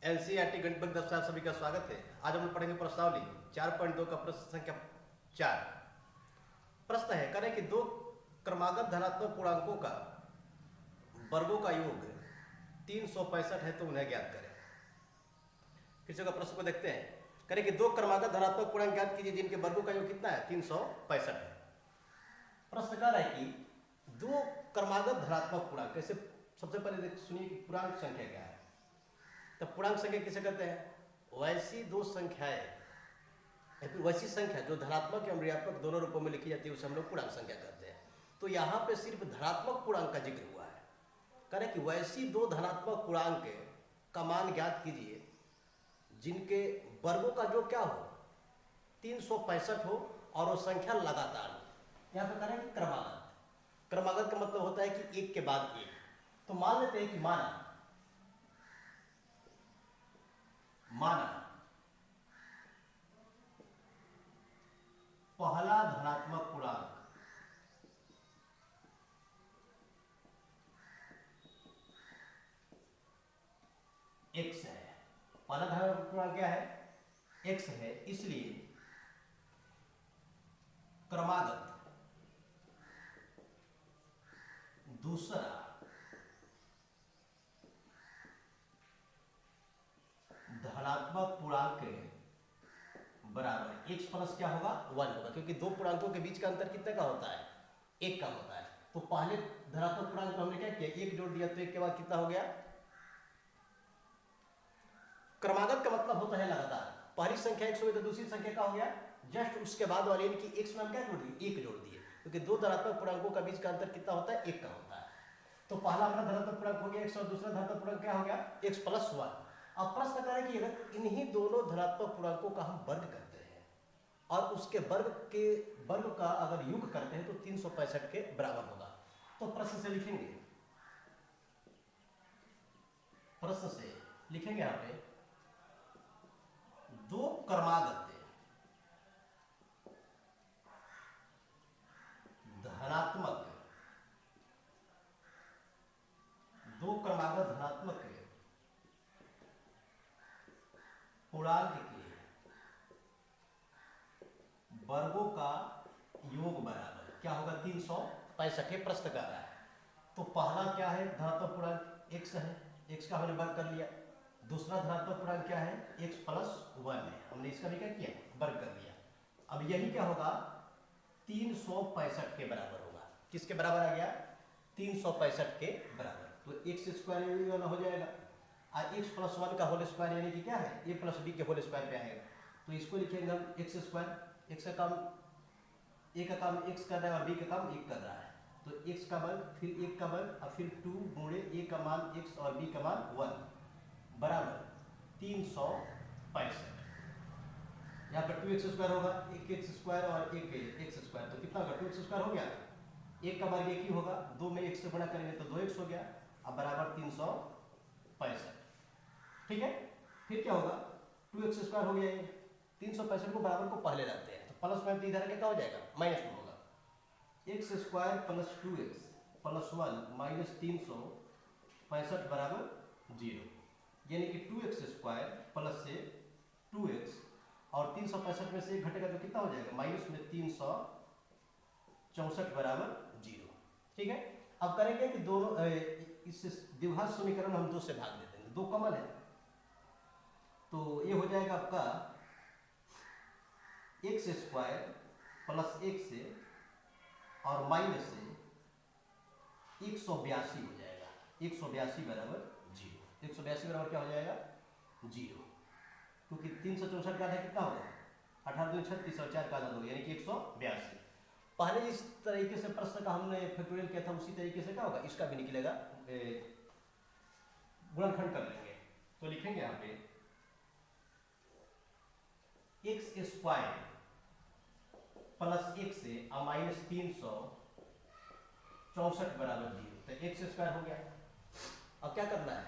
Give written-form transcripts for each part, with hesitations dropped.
NCERT गणित bunk 10 से आप सभी का स्वागत है। आज हम लोग पढ़ेंगे प्रश्नावली 4.2 का प्रश्न संख्या 4। प्रश्न है, करें कि दो क्रमागत धनात्मक पूर्णांकों का वर्गों का योग 365 है तो उन्हें ज्ञात करें। फिर से प्रश्न को देखते हैं। करें कि दो क्रमागत धनात्मक पूर्णांक ज्ञात कीजिए जिनके वर्गों का योग कितना है, 365 है। प्रश्न कह रहा है कि दो क्रमागत धनात्मक पूर्णांक, ऐसे सबसे पहले सुनिए कि पूर्णांक संख्या क्या है। तो पूर्णांक संख्या किसे कहते हैं? वैसी दो संख्याएं, वैसी संख्या जो धनात्मक या ऋणात्मक दोनों रूपों में लिखी जाती है उसे हम लोग पूर्णांक संख्या कहते हैं। तो यहाँ पे सिर्फ धनात्मक पूर्णांक का जिक्र हुआ है। करें कि वैसी दो धनात्मक पूर्णांक का मान ज्ञात कीजिए जिनके वर्गों का जो क्या हो, 365 हो और वो संख्या लगातार हो। यहाँ पे करें कि क्रमागत। क्रमागत का मतलब होता है कि एक के बाद एक। तो मान लेते हैं कि माना पहला धनात्मक पूर्णांक x है। पहला धनात्मक पूर्णांक क्या है? x है। इसलिए क्रमागत दूसरा धनात्मक पूर्णांक बराबर x प्लस क्या होगा, 1 होगा, क्योंकि दो पूर्णांकों के बीच का अंतर कितने का होता है, 1 का होता है। तो पहले धनात्मक पूर्णांक को हमने क्या किया, 1 जोड़ दिया, तो 1 के बाद कितना हो गया। क्रमागत का मतलब होता है लगातार। पहली संख्या 1 हो गई तो दूसरी संख्या का हो गया जस्ट उसके बाद वाले, यानी कि x में हम क्या जोड़ दिए, 1 जोड़ दिए, क्योंकि दो धनात्मक पूर्णांकों का बीच का अंतर कितना होता है, 1 का होता है। तो पहला हमारा धनात्मक पूर्णांक हो गया x और दूसरा धनात्मक पूर्णांक क्या हो गया, x प्लस 1। अब प्रश्न करें कि अगर इन्हीं दोनों धनात्मक पूर्णांकों का हम वर्ग करते हैं और उसके वर्ग का अगर योग करते हैं तो 365 के बराबर होगा। तो प्रश्न से लिखेंगे, यहाँ पे दो क्रमागत धनात्मक पूर्णांक के वर्गों का योग बराबर क्या होगा, 365। प्रश्न कर रहा है। तो पहला क्या है, धनात्मक पूर्णांक x है, x का हमने वर्ग कर लिया। दूसरा धनात्मक पूर्णांक क्या है, x प्लस 1 है, हमने इसका भी क्या किया, वर्ग कर लिया। अब यही क्या होगा, 365 के बराबर होगा। किसके बराबर आ गया, 365 के बराबर। तो x स्क्वायर हो जाएगा और x प्लस 1 का होल स्क्वायर यानी कि क्या है, a प्लस b के होल स्क्वायर पे आएगा। तो इसको लिखेंगे हम x स्क्वायर। x का काम a का काम x कर रहा है और b का काम 1 कर रहा है। तो x का वर्ग फिर 1 का वर्ग और फिर 2 गुणे a का मान x और b का मान 1 बराबर 365। यहाँ पर 2x स्क्वायर होगा, एक x स्क्वायर और एक x स्क्वायर, तो कितना होगा, 2x स्क्वायर हो गया। 1 का वर्ग 1 ही होगा, 2 में 1 से गुणा करेंगे तो 2x हो गया। अब बराबर 365। ठीक है, फिर क्या होगा, 2x स्क्वायर हो गया। ये 365 को बराबर को पहले लाते हैं तो प्लस में तो इधर क्या हो जाएगा, माइनस में होगा। x square plus 2x plus 1 minus 365 बराबर 0, यानी कि 2x स्क्वायर प्लस से 2x और 365 में से घटेगा तो कितना हो जाएगा, माइनस में 364 बराबर 0। ठीक है, अब करेंगे कि दोनों इस द्विघात समीकरण हम 2 से भाग देते हैं, 2 कॉमन है। तो ये हो जाएगा आपका x स्क्वायर प्लस 1 से और माइनस से 182 हो जाएगा। 182 बराबर 0। 182 बराबर क्या हो जाएगा, 0, क्योंकि 364 का आधा कितना होगा, 18 36 और 4 का आधा 2 यानी कि 182। पहले जिस तरीके से प्रश्न का हमने फैक्टोरियल किया था उसी तरीके से क्या होगा, इसका भी निकलेगा, गुणनखंड कर लेंगे। तो लिखेंगे यहाँ पे x स्क्वायर प्लस 1 से और माइनस 364 बराबर 0। तो x स्क्वायर हो गया। अब क्या करना है,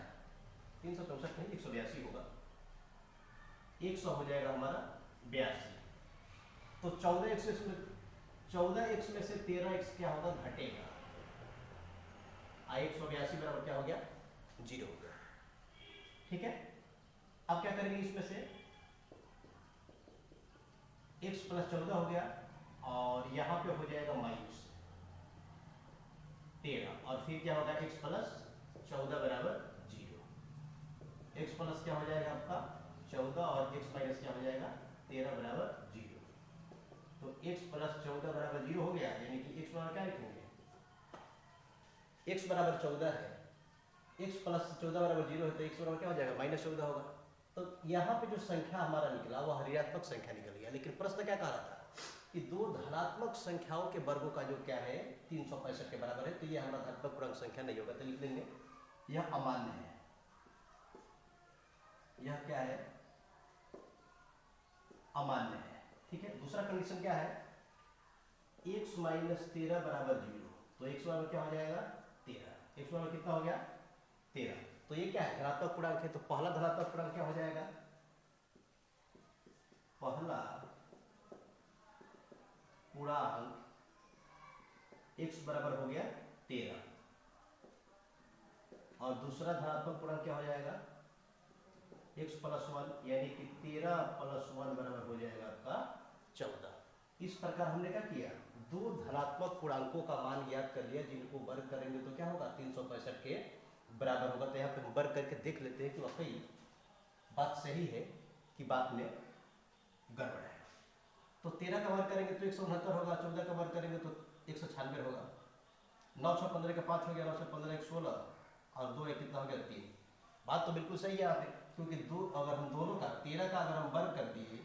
364 नहीं 182 होगा, 100 हो जाएगा हमारा 82। तो 14x में से 13x क्या होगा, घटेगा। 182 बराबर क्या हो गया, 0 हो गया। ठीक है, अब क्या करेंगे, इसमें से x प्लस 14 हो गया और यहाँ पे हो जाएगा माइनस 13 और फिर क्या होगा x प्लस 14 बराबर 0। x प्लस क्या हो जाएगा आपका 14 और x माइनस क्या हो जाएगा 13 बराबर 0। तो x प्लस 14 बराबर 0 हो गया, यानी कि x बराबर क्या लिखेंगे, x बराबर 14 है, x प्लस 14 बराबर 0 है तो x बराबर क्या हो जाएगा माइनस 14 होगा। तो यहाँ पे जो संख्या हमारा निकला वो ऋणात्मक संख्या निकल गया, लेकिन प्रश्न क्या कह रहा था कि दो धनात्मक संख्याओं के वर्गों का जो क्या है 365 के बराबर है, तो ये हमारा धनात्मक पूर्णांक संख्या नहीं होगा, तो लिख लेंगे यह अमान्य है। यह क्या है, अमान्य है। ठीक है, दूसरा कंडीशन क्या है, x माइनस 13 बराबर 0, तो x बराबर क्या हो जाएगा 13, x बराबर कितना हो गया 13। तो ये क्या है धनात्मक पूर्णांक है, तो पहला धनात्मक पूर्णांक क्या हो जाएगा, पहला पूर्णांक x बराबर हो गया 13 और दूसरा धनात्मक पूर्णांक क्या हो जाएगा x प्लस 1, यानी कि 13 प्लस 1 बराबर हो जाएगा आपका 14। इस प्रकार हमने क्या किया, दो धनात्मक पूर्णांकों का मान ज्ञात कर लिया, जिनको वर्ग करेंगे तो क्या होगा 365 के बराबर होगा। तो यहाँ पे हम वर्ग करके देख लेते हैं कि वाकई बात सही है कि बात में गड़बड़ है। तो 13 का वर्ग करेंगे तो 169 होगा, 14 का वर्ग करेंगे तो 196 होगा, 9 6 15 का 5 हो गया, 9 से 15 1 16 और 2 एक कितना हो गया 3। बात तो बिल्कुल सही है यहाँ पे, क्योंकि दो अगर हम दोनों का 13 का अगर हम वर्ग कर दिए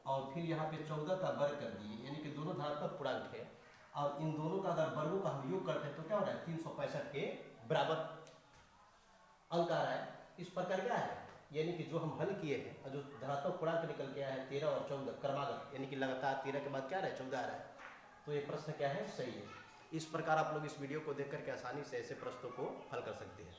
और फिर यहाँ पे 14 का वर्ग कर दिए, यानी कि दोनों धनात्मक पूर्णांक है और इन दोनों का अगर वर्गों का हम योग करते हैं तो क्या हो रहा है 365 के बराबर अंक आ रहा है। इस प्रकार क्या है, यानी कि जो हम हल किए हैं और जो धनात्मक पूर्णांक निकल के आया है 13 और 14 क्रमागत, यानी कि लगातार 13 के बाद क्या आ रहा है 14 आ रहा है, तो ये प्रश्न क्या है सही है। इस प्रकार आप लोग इस वीडियो को देख करके आसानी से ऐसे प्रश्नों को हल कर सकते हैं।